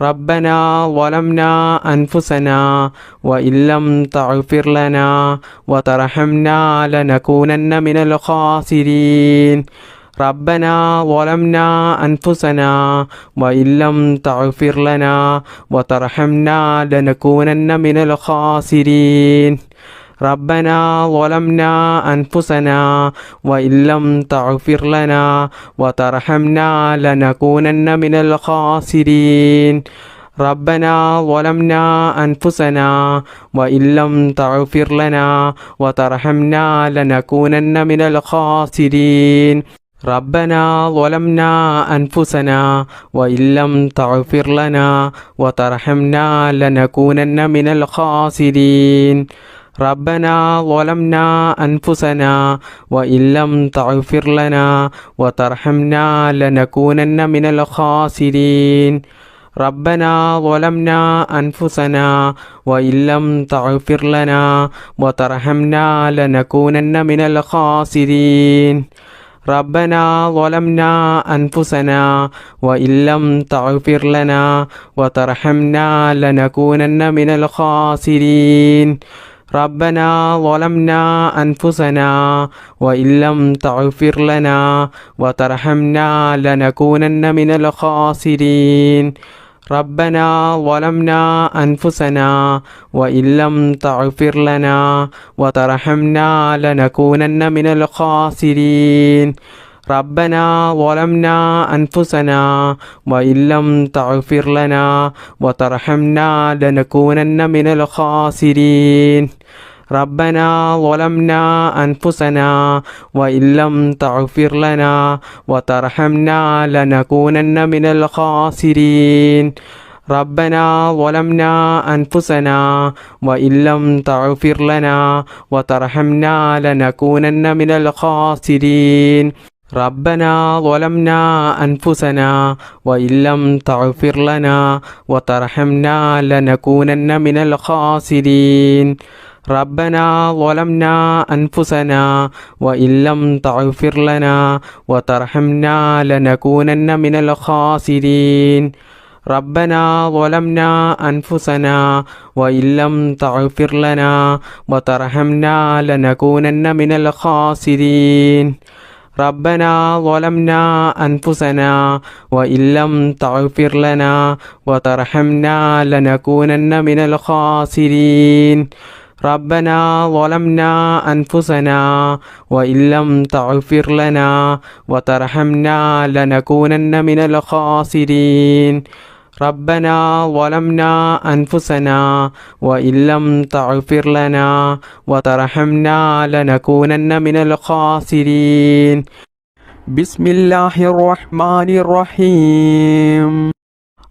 ربنا ظلمنا أنفسنا وإن لم تغفر لنا وترحمنا لنكونن من الخاسرين ربنا ظلمنا أنفسنا وإن لم تغفر لنا وترحمنا لنكونن من الخاسرين ربنا ظلمنا أنفسنا وإن لم تغفر لنا وترحمنا لنكونن من الخاسرين ربنا ظلمنا أنفسنا وإن لم تغفر لنا وترحمنا لنكونن من الخاسرين ربنا ظلمنا أنفسنا وإن لم تغفر لنا وترحمنا لنكونن من الخاسرين ربنا ظلمنا أنفسنا وإن لم تغفر لنا وترحمنا لنكونن من الخاسرين ربنا ظلمنا أنفسنا وإن لم تغفر لنا وترحمنا لنكونن من الخاسرين ربنا ظلمنا أنفسنا وإن لم تغفر لنا وترحمنا لنكونن من الخاسرين ربنا ظلمنا أنفسنا وإن لم تغفر لنا وترحمنا لنكونن من الخاسرين ربنا ظلمنا أنفسنا وإن لم تغفر لنا وترحمنا لنكونن من الخاسرين ربنا ظلمنا أنفسنا وإن لم تغفر لنا وترحمنا لنكونن من الخاسرين ربنا ظلمنا أنفسنا وإن لم تغفر لنا وترحمنا لنكونن من الخاسرين ربنا ظلمنا أنفسنا وإن لم تغفر لنا وترحمنا لنكونن من الخاسرين ربنا ظلمنا أنفسنا وإن لم تغفر لنا وترحمنا لنكونن من الخاسرين ربنا ظلمنا أنفسنا وإن لم تغفر لنا وترحمنا لنكونن من الخاسرين ربنا ظلمنا أنفسنا وإن لم تغفر لنا وترحمنا لنكونن من الخاسرين ربنا ظلمنا أنفسنا وإن لم تغفر لنا وترحمنا لنكونن من الخاسرين ربنا ظلمنا أنفسنا وإن لم تغفر لنا وترحمنا لنكونن من الخاسرين ربنا ظلمنا أنفسنا وإن لم تغفر لنا وترحمنا لنكونن من الخاسرين بسم الله الرحمن الرحيم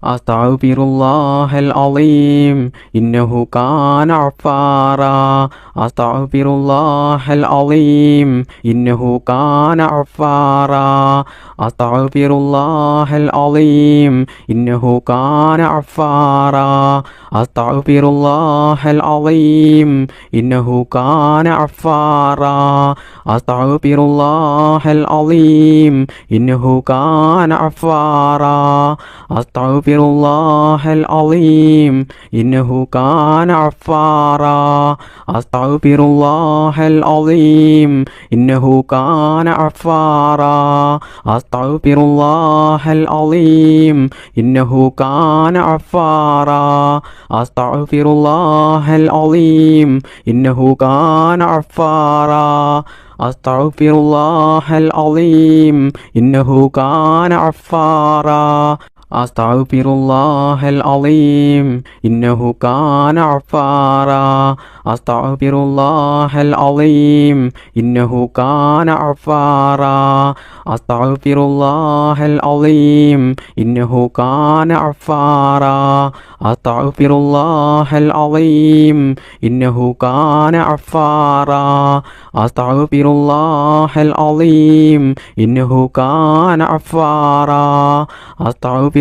أستغفر الله العظيم إنه كان غفارا أستغفر الله العظيم إنه كان غفارا أستغفر الله العظيم إنه كان غفارا أستغفر الله العظيم إنه كان غفارا أستغفر الله العظيم إنه كان غفارا أستغفر الله العظيم إنه كان غفارا أستغفر الله العظيم إنه كان غفارا أستغفر الله العظيم إنه كان غفارا أستغفر الله العظيم إنه كان غفارا أستغفر الله العظيم إنه كان غفارا أستغفر الله العظيم إنه كان غفارا أستغفر الله العظيم إنه كان غفارا أستغفر الله العظيم إنه كان غفارا أستغفر الله العظيم إنه كان غفارا أستغفر الله العظيم إنه كان غفارا أستغفر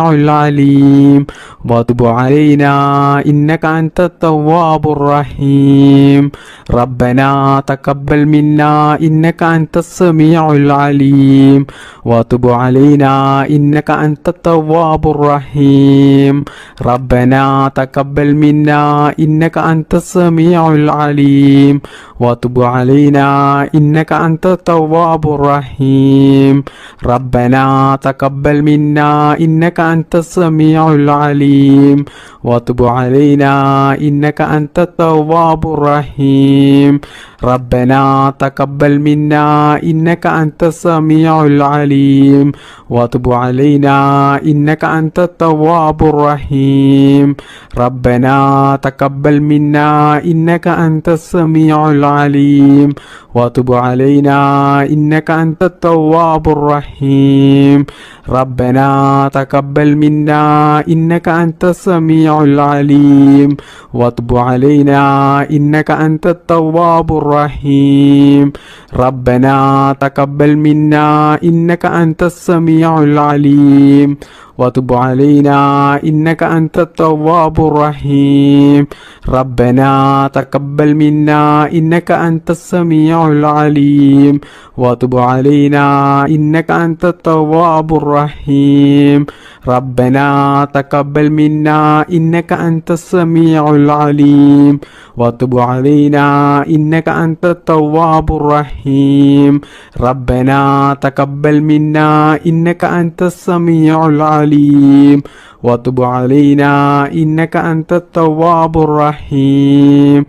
السميع العليم وتب علينا إنك أنت التواب الرحيم ربنا تقبل منا إنك أنت السميع العليم وتب علينا إنك أنت التواب الرحيم ربنا تقبل منا إنك أنت السميع العليم وتب علينا إنك أنت التواب الرحيم ربنا تقبل منا إنك أنت السميع العليم وتب علينا إنك أنت التواب الرحيم ربنا تقبل منا إنك أنت السميع العليم وتب علينا إنك أنت التواب الرحيم ربنا تقبل منا إنك أنت السميع العليم وتب علينا إنك أنت التواب الرحيم ربنا تقبل منا إنك أنت السميع العليم وتب علينا إنك أنت التواب الرحيم ربنا تقبل منا إنك أنت السميع العليم وتب علينا إنك أنت التواب الرحيم ربنا تقبل منا إنك أنت السميع العليم وتب علينا إنك أنت التواب الرحيم ربنا تقبل منا إنك أنت السميع العليم وتب علينا إنك أنت التواب الرحيم ربنا تقبل منا إنك أنت السميع العليم وتب علينا إنك أنت التواب الرحيم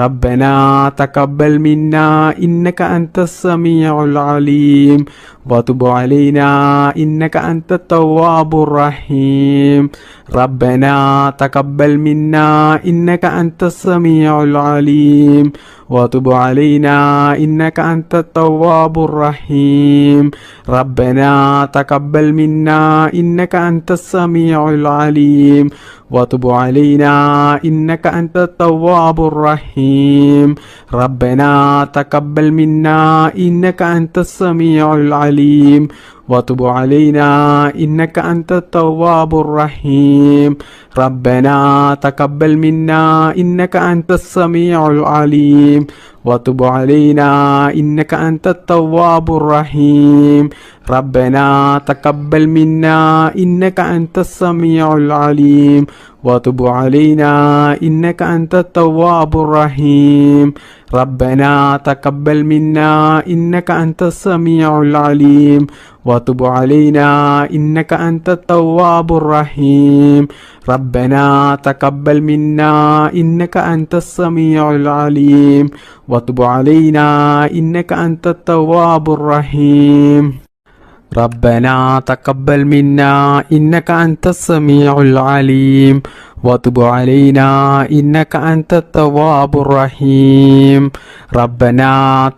ربنا تقبل منا إنك أنت السميع العليم وتب علينا إنك أنت التواب الرحيم ربنا تقبل منا إنك أنت السميع العليم وتب علينا إنك أنت التواب الرحيم ربنا تقبل منا إنك أنت السميع العليم وتب علينا إنك أنت التواب الرحيم ربنا تقبل منا إنك أنت السميع العليم وتب علينا إنك أنت التواب الرحيم ربنا تقبل منا إنك أنت السميع العليم وتب علينا إنك أنت التواب الرحيم ربنا تقبل منا إنك أنت السميع العليم وتب علينا إنك أنت التواب الرحيم ربنا تقبل منا إنك أنت السميع العليم وتب علينا إنك أنت التواب الرحيم ربنا تقبل منا إنك أنت السميع العليم وتب علينا إنك أنت التواب الرحيم ربنا تقبل منا إنك أنت السميع العليم وتب علينا إنك أنت التواب الرحيم ربنا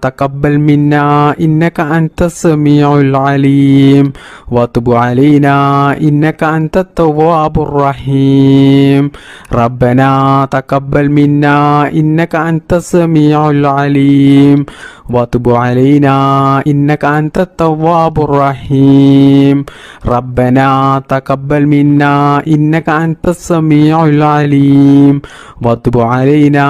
تقبل منا إنك أنت السميع العليم وتب علينا إنك أنت التواب الرحيم ربنا تقبل منا إنك أنت السميع العليم وتب علينا إنك أنت التواب الرحيم ربنا تقبل منا إنك أنت السميع العليم وتب علينا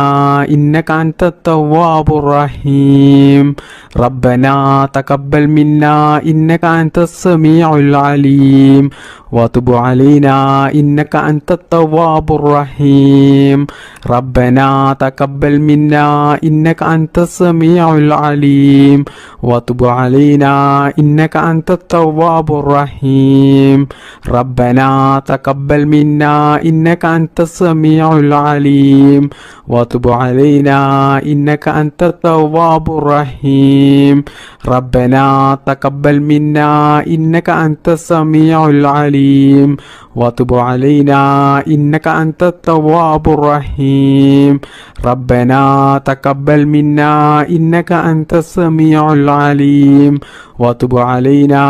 إنك أنت التواب الرحيم ربنا تقبل منا إنك أنت السميع العليم وتب علينا إنك أنت التواب الرحيم ربنا تقبل منا إنك أنت السميع العليم وتب علينا إنك أنت التواب الرحيم ربنا تقبل منا إنك أنت السميع العليم وتب علينا إنك أنت التواب الرحيم ربنا تقبل منا إنك أنت السميع العليم وتب علينا إنك أنت التواب الرحيم ربنا تقبل منا إنك أنت السميع العليم وتب علينا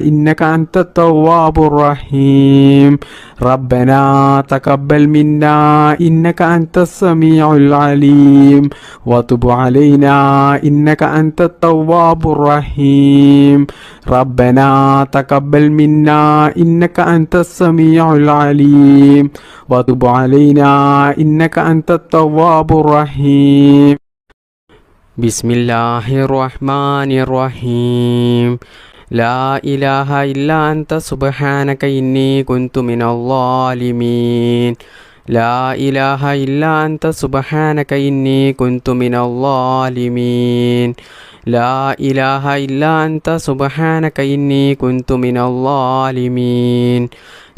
إنك أنت التواب الرحيم ربنا تقبل تقبل منا إنك أنت السميع العليم وتب علينا إنك أنت التواب الرحيم ربنا تقبل منا إنك أنت السميع العليم وتب علينا إنك أنت التواب الرحيم بسم الله الرحمن الرحيم لا إله إلا أنت سبحانك إني كنت من الظالمين لا إله إلا أنت سبحانك إني كنت من الظالمين لا إله إلا أنت سبحانك إني كنت من الظالمين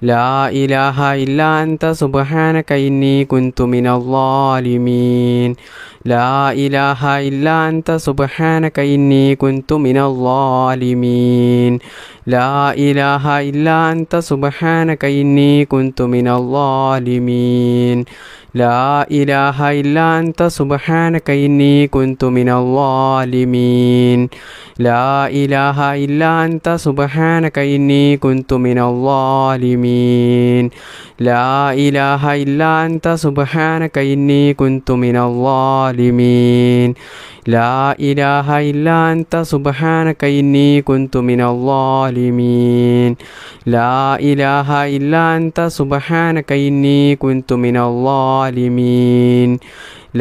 لا إله إلا أنت سبحانك إني كنت من الظالمين لا إله إلا أنت سبحانك إني كنت من الظالمين لا إله إلا أنت سبحانك إني كنت من الظالمين لا إله إلا أنت سبحانك إني كنت من الظالمين لا إله إلا أنت سبحانك إني كنت من الظالمين لا إله إلا أنت سبحانك إني كنت من الظالمين لا إله إلا أنت سبحانك إني كنت من الظالمين لا إله إلا أنت سبحانك إني كنت من الظالمين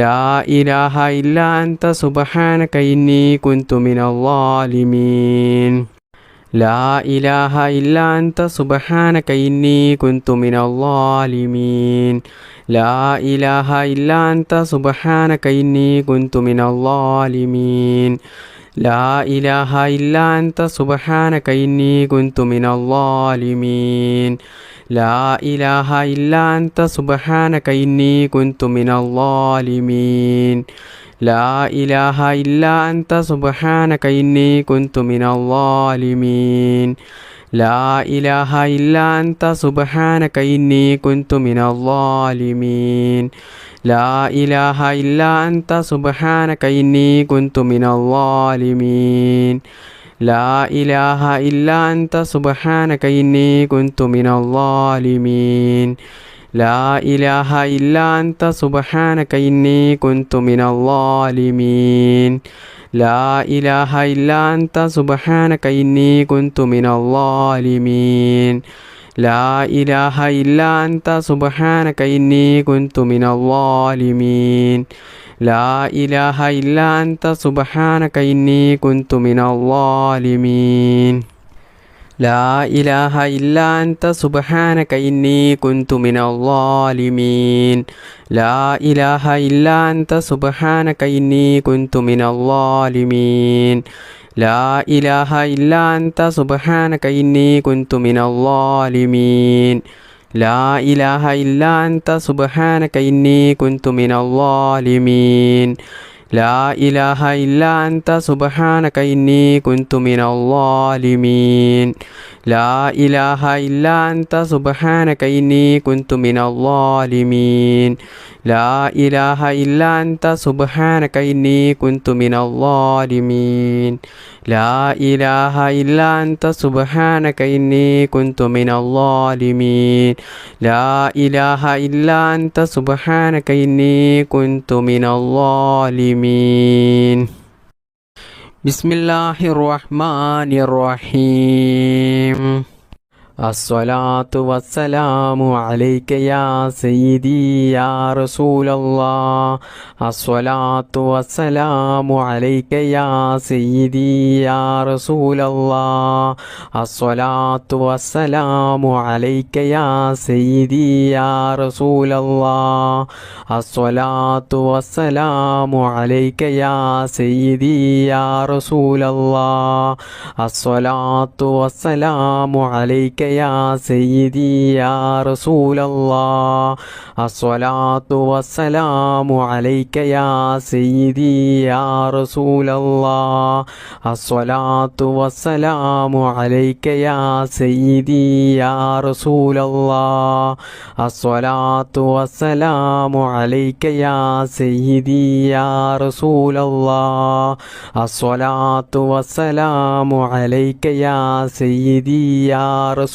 لا إله إلا أنت سبحانك إني كنت من الظالمين لا إله إلا أنت سبحانك إني كنت من الظالمين لا إله إلا أنت سبحانك إني كنت من الظالمين لا إله إلا أنت سبحانك إني كنت من الظالمين لا إله إلا أنت سبحانك إني كنت من الظالمين لا إله إلا أنت سبحانك إني كنت من الظالمين لا إله إلا أنت سبحانك إني كنت من الظالمين لا إله إلا أنت سبحانك إني كنت من الظالمين لا إله إلا أنت سبحانك إني كنت من الظالمين لا إله إلا أنت سبحانك إني كنت من الظالمين لا إله إلا أنت سبحانك إني كنت من الظالمين لا إله إلا أنت سبحانك إني كنت من الظالمين لا إله إلا أنت سبحانك إني كنت من الظالمين لا إله إلا أنت سبحانك إني كنت من الظالمين لا إله إلا أنت سبحانك إني كنت من الظالمين لا إله إلا أنت سبحانك إني كنت من الظالمين لا إله إلا أنت سبحانك إني كنت من الظالمين لا إله إلا أنت سبحانك إني كنت من الظالمين لا إله إلا أنت سبحانك إني كنت من الظالمين لا إله إلا أنت سبحانك إني كنت من الظالمين لا إله إلا أنت سبحانك إني كنت من الظالمين لا إله إلا أنت سبحانك إني كنت من الظالمين بسم الله الرحمن الرحيم الصلاة والسلام عليك يا سيدي يا رسول الله الصلاة والسلام عليك يا سيدي يا رسول الله الصلاة والسلام عليك يا سيدي يا رسول الله الصلاة والسلام عليك يا سيدي يا رسول الله الصلاة والسلام عليك يا سيدي يا رسول الله الصلاة والسلام عليك يا سيدي يا رسول الله الصلاة والسلام عليك يا سيدي يا رسول الله الصلاة والسلام عليك يا سيدي يا رسول الله الصلاة والسلام عليك يا سيدي يا رسول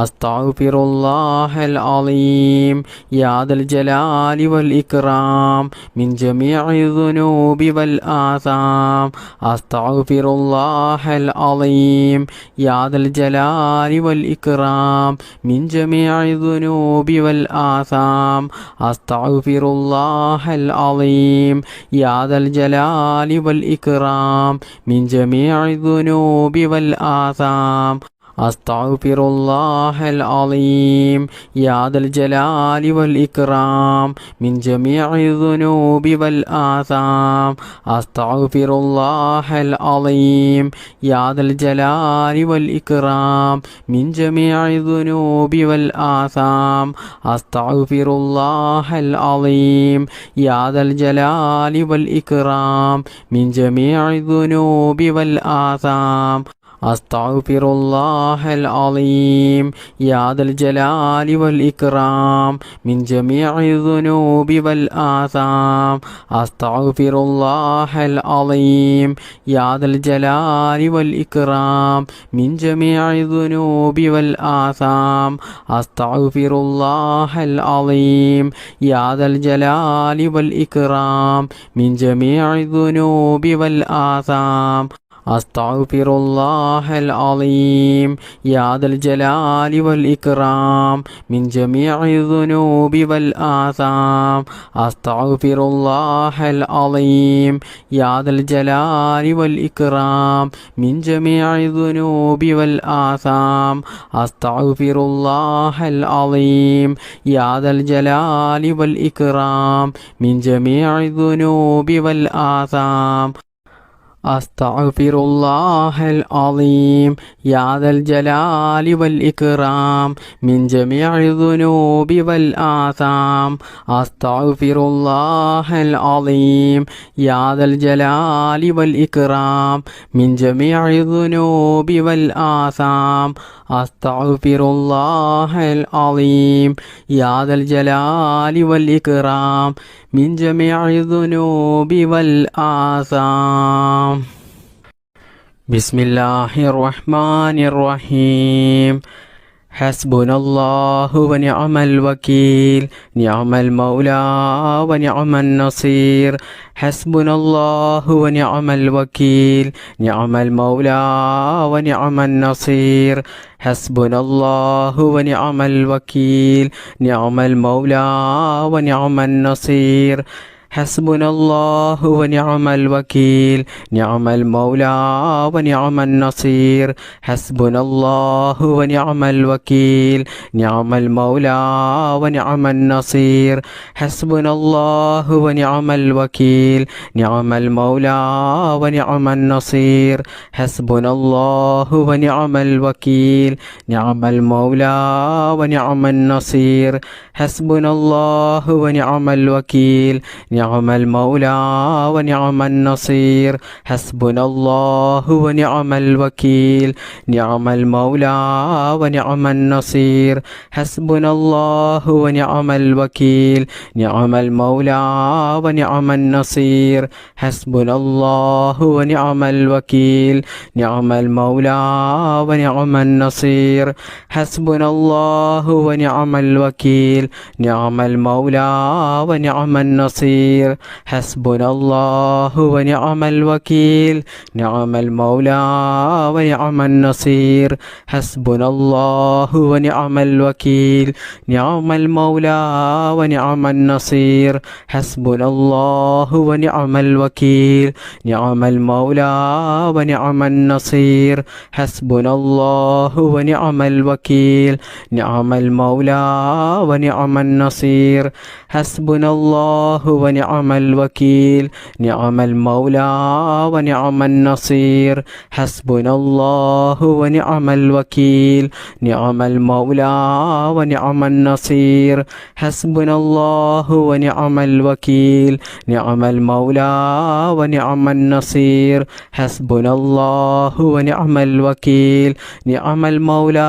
അസ്തഗ്ഫിറുല്ലാഹൽ അലീം യാ ദൽ ജലാലി വൽ ഇക്റാം മിൻ ജമീഇ ദുനൂബി വൽ ആസാം അസ്തഗ്ഫിറുല്ലാഹൽ അലീം യാ ദൽ ജലാലി വൽ ഇക്റാം മിൻ ജമീഇ ദുനൂബി വൽ ആസാം അസ്തഗ്ഫിറുല്ലാഹൽ അലീം യാ ദൽ ജലാലി വൽ ഇക്റാം മിൻ ജമീഇ ദുനൂബി വൽ ആസാം അസ്തഗ്ഫിറുല്ലാഹൽ അലീം യാ ദൽ ജലാലി വൽ ഇക്റാം മിൻ ജമീഇ ദുനൂബി വൽ ആസാം അസ്തഗ്ഫിറുല്ലാഹൽ അലീം യാ ദൽ ജലാലി വൽ ഇക്റാം മിൻ ജമീഇ ദുനൂബി വൽ ആസാം അസ്തഗ്ഫിറുല്ലാഹൽ അലീം യാ ദൽ ജലാലി വൽ ഇക്റാം മിൻ ജമീഇ ദുനൂബി വൽ ആസാം അസ്തഗ്ഫിറുല്ലാഹൽ അലീം യാ ദൽ ജലാലി വൽ ഇക്റാം മിൻ ജമീഇ ദുനൂബി വൽ ആസാം അസ്തഗ്ഫിറുല്ലാഹൽ അലീം യാ ദൽ ജലാലി വൽ ഇക്റാം മിൻ ജമീഇ ദുനൂബി വൽ ആസാം അസ്തഗ്ഫിറുല്ലാഹൽ അലീം യാ ദൽ ജലാലി വൽ ഇക്റാം മിൻ ജമീഇ ദുനൂബി വൽ ആസാം അസ്തഗ്ഫിറുല്ലാഹൽ അലീം യാ ദൽ ജലാലി വൽ ഇക്റാം മിൻ ജമീഇ ദുനൂബി വൽ ആസാം അസ്തഗ്ഫിറുല്ലാഹൽ അലീം യാ ദൽ ജലാലി വൽ ഇക്റാം മിൻ ജമീഇ ദുനൂബി വൽ ആസാം അസ്തഗ്ഫിറുല്ലാഹൽ അലീം യാ ദൽ ജലാലി വൽ ഇക്റാം മിൻ ജമീഇ ദുനൂബി വൽ ആസാം അസ്തഗ്ഫിറുല്ലാഹൽ അലീം യാ ദൽ ജലാലി വൽ ഇക്റാം മിൻ ജമീഇ ദുനൂബി വൽ ആസാം അസ്തഗ്ഫിറുല്ലാഹൽ അലീം യാ ദൽ ജലാലി വൽ ഇക്റാം മിൻ ജമീഇ ദുനൂബി വൽ ആസാം അസ്തഗ്ഫിറുല്ലാഹൽ അലീം യാ ദൽ ജലാലി വൽ ഇക്റാം മിൻ ജമീഇ ദുനൂബി വൽ ആസാം ബിസ്മില്ലാഹിർ റഹ്മാനിർ റഹീം ഹസ്ബുനല്ലാഹു വനിഅമൽ വകീൽ നിഅമൽ മൗലാ വനിഅമൻ നസീർ ഹസ്ബുനല്ലാഹു വനിഅമൽ വകീൽ നിഅമൽ മൗലാ വനിഅമൻ നസീർ ഹസ്ബുനല്ലാഹു വനിഅമൽ വകീൽ നിഅമൽ മൗലാ വനിഅമൻ നസീർ ഹസ്ബുനല്ലാഹു വനിഅമൽ വകീൽ നിഅമൽ മൗലാ വനിഅമൻ നസീർ ഹസ്ബുനല്ലാഹു വനിഅമൽ വകീൽ നിഅമൽ മൗലാ വനിഅമൻ നസീർ ഹസ്ബുനല്ലാഹു വനിഅമൽ വകീൽ നിഅമൽ മൗലാ വനിഅമൻ നസീർ ഹസ്ബുനല്ലാഹു വനിഅമൽ വകീൽ നിഅമൽ മൗലാ വനിഅമൻ നസീർ ഹസ്ബുനല്ലാഹു വനിഅമൽ വകീൽ നിഅമൽ മൗലാ വനിഅമൻ നസീർ ഹസ്ബുനല്ലാഹു വനിഅമൽ വകീൽ നിഅമൽ മൗലാ വനിഅമൻ നസീർ ഹസ്ബുനല്ലാഹു വനിഅമൽ വകീൽ നിഅമൽ മൗലാ വനിഅമൻ നസീർ ഹസ്ബുനല്ലാഹു വനിഅമൽ വകീൽ നിഅമൽ മൗലാ വനിഅമൻ നസീർ ഹസ്ബുനല്ലാഹു വനിഅമൽ വകീൽ നിഅമൽ മൗലാ വനിഅമൻ നസീർ ഹസ്ബുനല്ലാഹു വനിഅമൽ വകീൽ നിഅമൽ മൗലാ വനിഅമൻ നസീർ ഹസ്ബുനല്ലാഹു വനിഅമൽ വകീൽ നിഅമൽ മൗലാ വനിഅമൻ നസീർ ഹസ്ബുനല്ലാഹു വനിഅമൽ വകീൽ നിഅമൽ മൗലാ വനിഅമൻ നസീർ ഹസ്ബുനല്ലാഹു വനിഅമൽ വകീൽ നിഅമൽ മൗലാ വനിഅമൻ നസീർ ഹസ്ബുനല്ലാഹു വനിഅമൽ വകീൽ നിഅമൽ മൗലാ വനിഅമൻ നസീർ ഹസ്ബുനല്ലാഹു വനിഅമൽ വകീൽ നിഅമൽ മൗലാ വനിഅമൻ നസീർ ഹസ്ബുനല്ലാഹു വനിഅമൽ വകീൽ നിഅമൽ മൗലാ വനിഅമൻ നസീർ ഹസ്ബുനല്ലാഹു വനിഅമൽ വകീൽ നിഅമൽ മൗലാ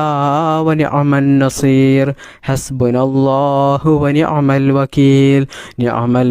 വനിഅമൻ നസീർ ഹസ്ബുനല്ലാഹു വനിഅമൽ വകീൽ നിഅമൽ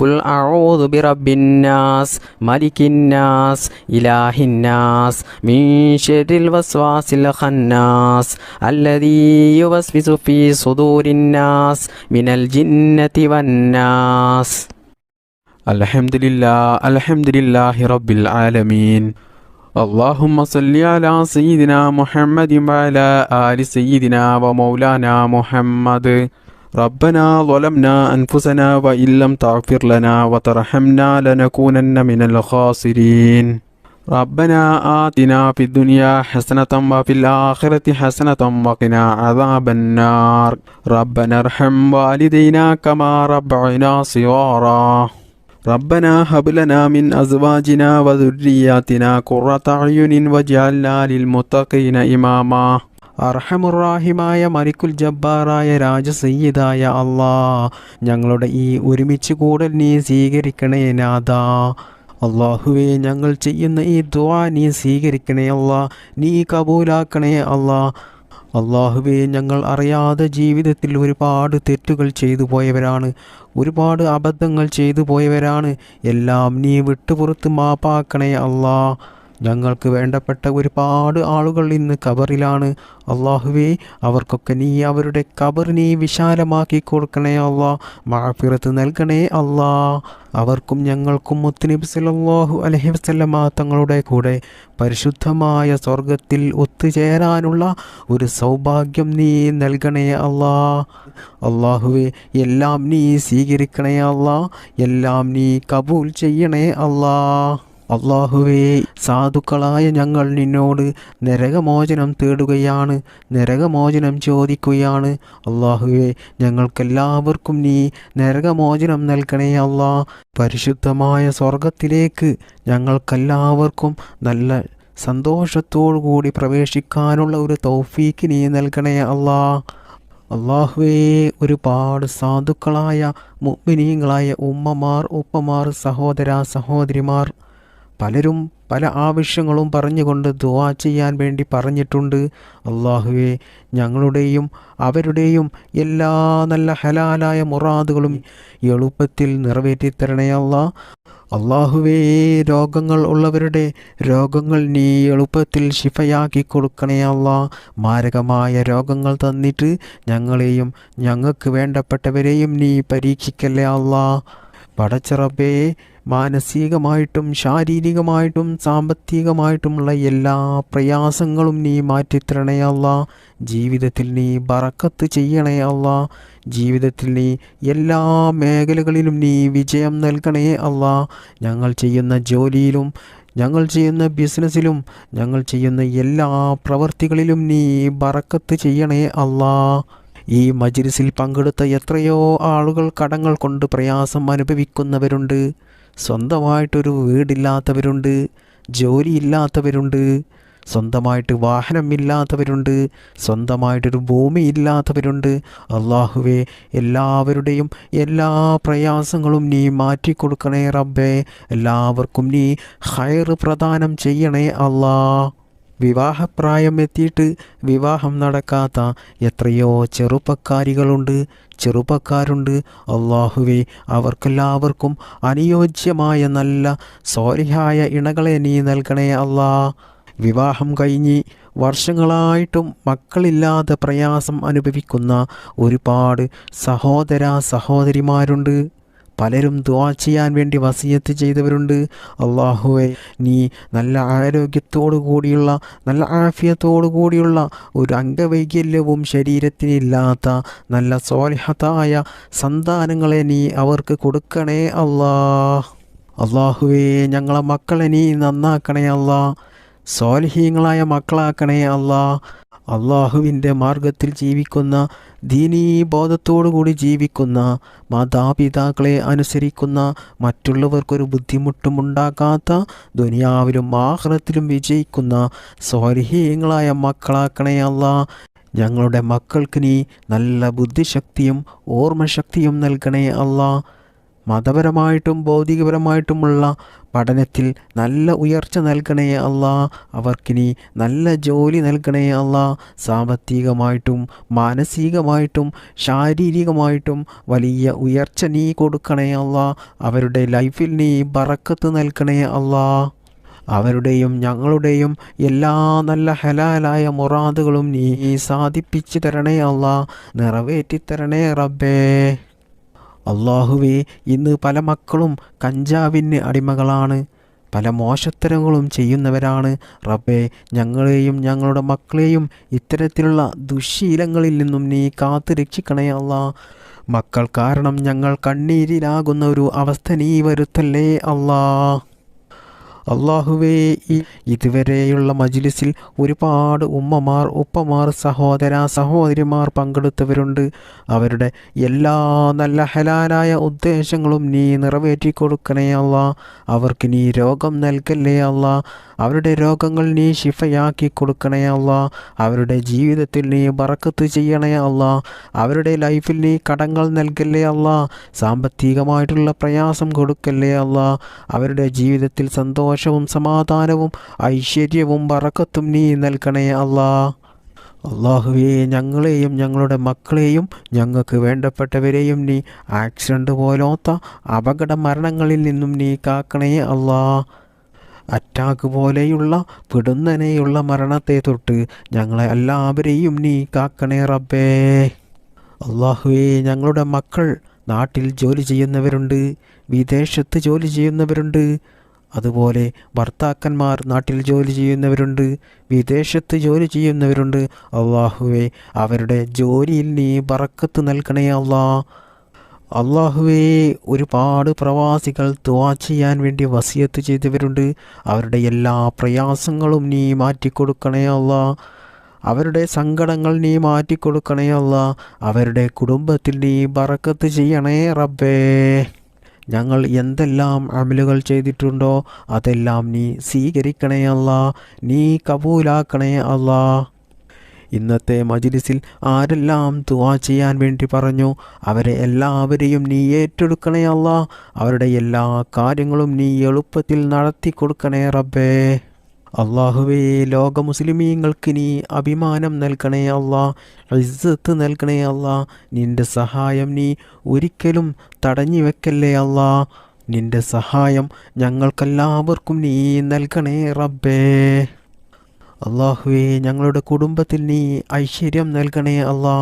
ഖുൽ അഊദു ബിറബ്ബിന്നാസ് മലിക്കിന്നാസ് ഇലാഹിന്നാസ് മിൻ ശർരിൽ വസ്വാസിൽ ഖന്നാസ് അല്ലദീ യുവസ്വിസു ഫീ സുദൂരിന്നാസ് മിനൽ ജിന്നതി വന്നാസ്. അൽഹംദുലില്ലാഹി റബ്ബിൽ ആലമീൻ. اللهم صل على سيدنا محمد وعلى آل سيدنا ومولانا محمد. ربنا ظلمنا أنفسنا وإن لم تغفر لنا وترحمنا لنكونن من الخاسرين. ربنا آتنا في الدنيا حسنة وفي الآخرة حسنة وقنا عذاب النار. ربنا ارحم والدينا كما ربعنا صغارا. ربنا هب لنا من أزواجنا وذرياتنا قرة أعين واجعلنا للمتقين إماما. അർഹമുറാഹിമായ മലിക്കുൽ ജബ്ബാറായ രാജസയ്യിദായ അല്ലാ, ഞങ്ങളുടെ ഈ ഒരുമിച്ച് കൂടൽ നീ സ്വീകരിക്കണേ നാഥാ. അള്ളാഹുവേ, ഞങ്ങൾ ചെയ്യുന്ന ഈ ദുആ നീ സ്വീകരിക്കണേ അല്ലാ, നീ കബൂലാക്കണേ അല്ലാ. അള്ളാഹുവേ, ഞങ്ങൾ അറിയാതെ ജീവിതത്തിൽ ഒരുപാട് തെറ്റുകൾ ചെയ്തു പോയവരാണ്, ഒരുപാട് അബദ്ധങ്ങൾ ചെയ്തു പോയവരാണ്. എല്ലാം നീ വിട്ടുപുറത്ത് മാപ്പാക്കണേ അല്ലാ. ഞങ്ങൾക്ക് വേണ്ടപ്പെട്ട ഒരുപാട് ആളുകൾ ഇന്ന് ഖബറിലാണ്. അള്ളാഹുവേ, അവർക്കൊക്കെ നീ അവരുടെ ഖബർ നീ വിശാലമാക്കി കൊടുക്കണേ അല്ലാ. മഗ്ഫിറത്ത് നൽകണേ അല്ലാ. അവർക്കും ഞങ്ങൾക്കും മുത്തുനബി സല്ലല്ലാഹു അലൈഹി വസല്ലമ തങ്ങളുടെ കൂടെ പരിശുദ്ധമായ സ്വർഗത്തിൽ ഒത്തുചേരാനുള്ള ഒരു സൗഭാഗ്യം നീ നൽകണേ അല്ലാ. അള്ളാഹുവേ, എല്ലാം നീ സ്വീകരിക്കണേ അല്ലാ, എല്ലാം നീ കബൂൽ ചെയ്യണേ അല്ലാ. അള്ളാഹുവേ, സാധുക്കളായ ഞങ്ങൾ നിന്നോട് നരകമോചനം തേടുകയാണ്, നരകമോചനം ചോദിക്കുകയാണ്. അള്ളാഹുവേ, ഞങ്ങൾക്കെല്ലാവർക്കും നീ നരകമോചനം നൽകണേ അല്ലാ. പരിശുദ്ധമായ സ്വർഗത്തിലേക്ക് ഞങ്ങൾക്കെല്ലാവർക്കും നല്ല സന്തോഷത്തോടു കൂടി പ്രവേശിക്കാനുള്ള ഒരു തൗഫീക്ക് നീ നൽകണേ അല്ലാ. അള്ളാഹുവേ, ഒരുപാട് സാധുക്കളായ മുഅ്മിനീങ്ങളായ ഉമ്മമാർ, ഉപ്പമാർ, സഹോദര സഹോദരിമാർ പലരും പല ആവശ്യങ്ങളും പറഞ്ഞുകൊണ്ട് ദുആ ചെയ്യാൻ വേണ്ടി പറഞ്ഞിട്ടുണ്ട്. അള്ളാഹുവേ, ഞങ്ങളുടെയും അവരുടെയും എല്ലാ നല്ല ഹലാലായ മുറാദുകളും എളുപ്പത്തിൽ നിറവേറ്റിത്തരണേ അല്ലാ. അള്ളാഹുവേ, രോഗങ്ങൾ ഉള്ളവരുടെ രോഗങ്ങൾ നീ എളുപ്പത്തിൽ ശിഫയാക്കി കൊടുക്കണേ അല്ലാ. മാരകമായ രോഗങ്ങൾ തന്നിട്ട് ഞങ്ങളെയും ഞങ്ങൾക്ക് വേണ്ടപ്പെട്ടവരെയും നീ പരീക്ഷിക്കല്ലേ അല്ലാ. പടച്ചറബേ, മാനസികമായിട്ടും ശാരീരികമായിട്ടും സാമ്പത്തികമായിട്ടുമുള്ള എല്ലാ പ്രയാസങ്ങളും നീ മാറ്റിത്തരണേ അല്ലാ. ജീവിതത്തിൽ നീ ബറക്കത്ത് ചെയ്യണേ അല്ലാ. ജീവിതത്തിൽ നീ എല്ലാ മേഖലകളിലും നീ വിജയം നൽകണേ അല്ലാ. ഞങ്ങൾ ചെയ്യുന്ന ജോലിയിലും ഞങ്ങൾ ചെയ്യുന്ന ബിസിനസ്സിലും ഞങ്ങൾ ചെയ്യുന്ന എല്ലാ പ്രവൃത്തികളിലും നീ ബറക്കത്ത് ചെയ്യണേ അല്ലാ. ഈ മജ്‌ലിസിൽ പങ്കെടുത്ത എത്രയോ ആളുകൾ കടങ്ങൾ കൊണ്ട് പ്രയാസം അനുഭവിക്കുന്നവരുണ്ട്, സ്വന്തമായിട്ടൊരു വീടില്ലാത്തവരുണ്ട്, ജോലിയില്ലാത്തവരുണ്ട്, സ്വന്തമായിട്ട് വാഹനമില്ലാത്തവരുണ്ട്, സ്വന്തമായിട്ടൊരു ഭൂമി ഇല്ലാത്തവരുണ്ട്. അള്ളാഹുവേ, എല്ലാവരുടെയും എല്ലാ പ്രയാസങ്ങളും നീ മാറ്റിക്കൊടുക്കണേ റബ്ബേ. എല്ലാവർക്കും നീ ഖൈർ പ്രദാനം ചെയ്യണേ അല്ലാ. വിവാഹപ്രായം എത്തിയിട്ട് വിവാഹം നടക്കാത്ത എത്രയോ ചെറുപ്പക്കാരുണ്ട്. അള്ളാഹുവേ, അവർക്കെല്ലാവർക്കും അനുയോജ്യമായ നല്ല സ്വാലിഹായ ഇണകളെ നീ നൽകണേ അല്ലാ. വിവാഹം കഴിഞ്ഞ് വർഷങ്ങളായിട്ടും മക്കളില്ലാതെ പ്രയാസം അനുഭവിക്കുന്ന ഒരുപാട് സഹോദര സഹോദരിമാരുണ്ട്. പലരും ദുആ ചെയ്യാൻ വേണ്ടി വസിയത്ത് ചെയ്തവരുണ്ട്. അള്ളാഹുവേ, നീ നല്ല ആരോഗ്യത്തോടു കൂടിയുള്ള നല്ല ആഫിയത്തോടു കൂടിയുള്ള ഒരു അംഗവൈകല്യവും ശരീരത്തിനില്ലാത്ത നല്ല സ്വാലിഹത്തായ സന്താനങ്ങളെ നീ അവർക്ക് കൊടുക്കണേ അല്ലാ. അള്ളാഹുവേ, ഞങ്ങളെ മക്കളെ നീ നന്നാക്കണേ അല്ലാ. സ്വാലിഹീങ്ങളായ മക്കളാക്കണേ അല്ലാ. അള്ളാഹുവിൻ്റെ മാർഗത്തിൽ ജീവിക്കുന്ന, ദീനീ ബോധത്തോടുകൂടി ജീവിക്കുന്ന, മാതാപിതാക്കളെ അനുസരിക്കുന്ന, മറ്റുള്ളവർക്കൊരു ബുദ്ധിമുട്ടും ഉണ്ടാക്കാത്ത, ദുനിയാവിലും ആഖിറത്തിലും വിജയിക്കുന്ന സ്വാലിഹീങ്ങളായ മക്കളാക്കണേ അല്ലാ. ഞങ്ങളുടെ മക്കൾക്ക് നീ നല്ല ബുദ്ധിശക്തിയും ഓർമ്മശക്തിയും നൽകണേ അല്ലാ. മതപരമായിട്ടും ഭൗതികപരമായിട്ടുമുള്ള പഠനത്തിൽ നല്ല ഉയർച്ച നൽകണേ അല്ലാ. അവർക്കിനി നല്ല ജോലി നൽകണേ അല്ലാ. സാമ്പത്തികമായിട്ടും മാനസികമായിട്ടും ശാരീരികമായിട്ടും വലിയ ഉയർച്ച നീ കൊടുക്കണേ അല്ലാ. അവരുടെ ലൈഫിൽ നീ ബറക്കത്ത് നൽകണേ അല്ലാ. അവരുടെയും ഞങ്ങളുടെയും എല്ലാ നല്ല ഹലാലായ മുറാദുകളും നീ സാധിപ്പിച്ചു തരണേ അല്ലാ. നിറവേറ്റിത്തരണേ റബ്ബേ. അള്ളാഹുവേ, ഇന്ന് പല മക്കളും കഞ്ചാവിന് അടിമകളാണ്, പല മോശത്തരങ്ങളും ചെയ്യുന്നവരാണ്. റബ്ബേ, ഞങ്ങളെയും ഞങ്ങളുടെ മക്കളെയും ഇത്തരത്തിലുള്ള ദുശ്ശീലങ്ങളിൽ നിന്നും നീ കാത്തു രക്ഷിക്കണേ അല്ലാ. മക്കൾ കാരണം ഞങ്ങൾ കണ്ണീരിലാകുന്ന ഒരു അവസ്ഥ നീ വരുത്തല്ലേ അല്ലാ. അള്ളാഹുവേ, ഇതുവരെയുള്ള മജ്ലിസിൽ ഒരുപാട് ഉമ്മമാർ, ഉപ്പമാർ, സഹോദരിമാർ പങ്കെടുത്തവരുണ്ട്. അവരുടെ എല്ലാ നല്ല ഹലാലായ ഉദ്ദേശങ്ങളും നീ നിറവേറ്റി കൊടുക്കണേ അല്ലാ. അവർക്ക് നീ രോഗം നൽകല്ലേ അല്ലാ. അവരുടെ രോഗങ്ങൾ നീ ശിഫയാക്കി കൊടുക്കണേ അല്ലാ. അവരുടെ ജീവിതത്തിൽ നീ ബറക്കത്ത് ചെയ്യണേ അല്ലാ. അവരുടെ ലൈഫിൽ നീ കടങ്ങൾ നൽകല്ലേ അല്ലാ. സാമ്പത്തികമായിട്ടുള്ള പ്രയാസം കൊടുക്കല്ലേ അല്ലാ. അവരുടെ ജീവിതത്തിൽ സന്തോഷവും സമാധാനവും ഐശ്വര്യവും ബറക്കത്തും നീ നൽകണേ അല്ലാ. അള്ളാഹുവേ, ഞങ്ങളെയും ഞങ്ങളുടെ മക്കളെയും ഞങ്ങൾക്ക് വേണ്ടപ്പെട്ടവരെയും നീ ആക്സിഡൻറ്റ് പോലത്തെ അപകട മരണങ്ങളിൽ നിന്നും നീ കാക്കണേ അല്ലാ. അറ്റാക്ക് പോലെയുള്ള പിടുന്നനെയുള്ള മരണത്തെ തൊട്ട് ഞങ്ങളെ എല്ലാവരെയും നീ കാക്കണേ റബ്ബേ. അള്ളാഹുവേ, ഞങ്ങളുടെ മക്കൾ നാട്ടിൽ ജോലി ചെയ്യുന്നവരുണ്ട്, വിദേശത്ത് ജോലി ചെയ്യുന്നവരുണ്ട്. അതുപോലെ ഭർത്താക്കന്മാർ നാട്ടിൽ ജോലി ചെയ്യുന്നവരുണ്ട്, വിദേശത്ത് ജോലി ചെയ്യുന്നവരുണ്ട്. അള്ളാഹുവേ, അവരുടെ ജോലിയിൽ നീ ബറക്കത്ത് നൽകണേ അല്ലാ. അള്ളാഹുവേ, ഒരുപാട് പ്രവാസികൾ ദുആ ചെയ്യാൻ വേണ്ടി വസിയത്ത് ചെയ്തവരുണ്ട്. അവരുടെ എല്ലാ പ്രയാസങ്ങളും നീ മാറ്റിക്കൊടുക്കണേ അല്ലാ. അവരുടെ സങ്കടങ്ങൾ നീ മാറ്റിക്കൊടുക്കണേ അല്ലാ. അവരുടെ കുടുംബത്തിൽ നീ ബറക്കത്ത് ചെയ്യണേ റബ്ബേ. ഞങ്ങൾ എന്തെല്ലാം അമലുകൾ ചെയ്തിട്ടുണ്ടോ അതെല്ലാം നീ സ്വീകരിക്കണേ അല്ലാ. നീ കബൂലാക്കണേ അല്ലാ. ഇന്നത്തെ മജ്ലിസിൽ ആരെല്ലാം ദുആ ചെയ്യാൻ വേണ്ടി പറഞ്ഞു അവരെ എല്ലാവരെയും നീ ഏറ്റെടുക്കണേ അല്ലാ. അവരുടെ എല്ലാ കാര്യങ്ങളും നീ എളുപ്പത്തിൽ നടത്തി കൊടുക്കണേ റബ്ബേ. അള്ളാഹുവേ, ലോക മുസ്ലിമീങ്ങൾക്ക് നീ അഭിമാനം നൽകണേ അല്ലാ, ഇസ്സത്ത് നൽകണേ അല്ലാ. നിൻ്റെ സഹായം നീ ഒരിക്കലും തടഞ്ഞു വെക്കല്ലേ അല്ലാ. നിൻ്റെ സഹായം ഞങ്ങൾക്കെല്ലാവർക്കും നീ നൽകണേ റബ്ബേ. അള്ളാഹുവേ, ഞങ്ങളുടെ കുടുംബത്തിൽ നീ ഐശ്വര്യം നൽകണേ അല്ലാ.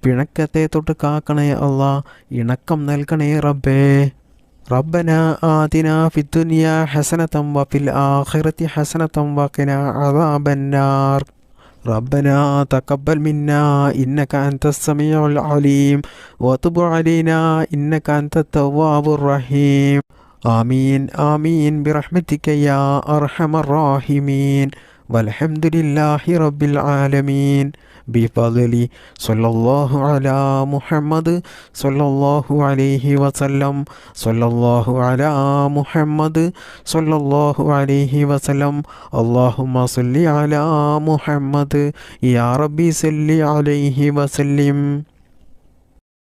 പിണക്കത്തെ തൊട്ട് കാക്കണേ അല്ലാ. ഇണക്കം നൽകണേ റബ്ബേ. റബ്ബന ആതിനാ ഫിദ്ദുനിയാ ഹസനതൻ വഫിൽ ആഖിറതി ഹസനതൻ വഖിനാ അദാബന്നാർ. ربنا تقبل منا إنك أنت السميع العليم وتب علينا إنك أنت التواب الرحيم. آمين آمين برحمتك يا أرحم الراحمين والحمد لله رب العالمين بفضل صلى الله على محمد صلى الله عليه وسلم صلى الله على محمد صلى الله عليه وسلم. اللهم صل على محمد يا ربي صل عليه وسلم.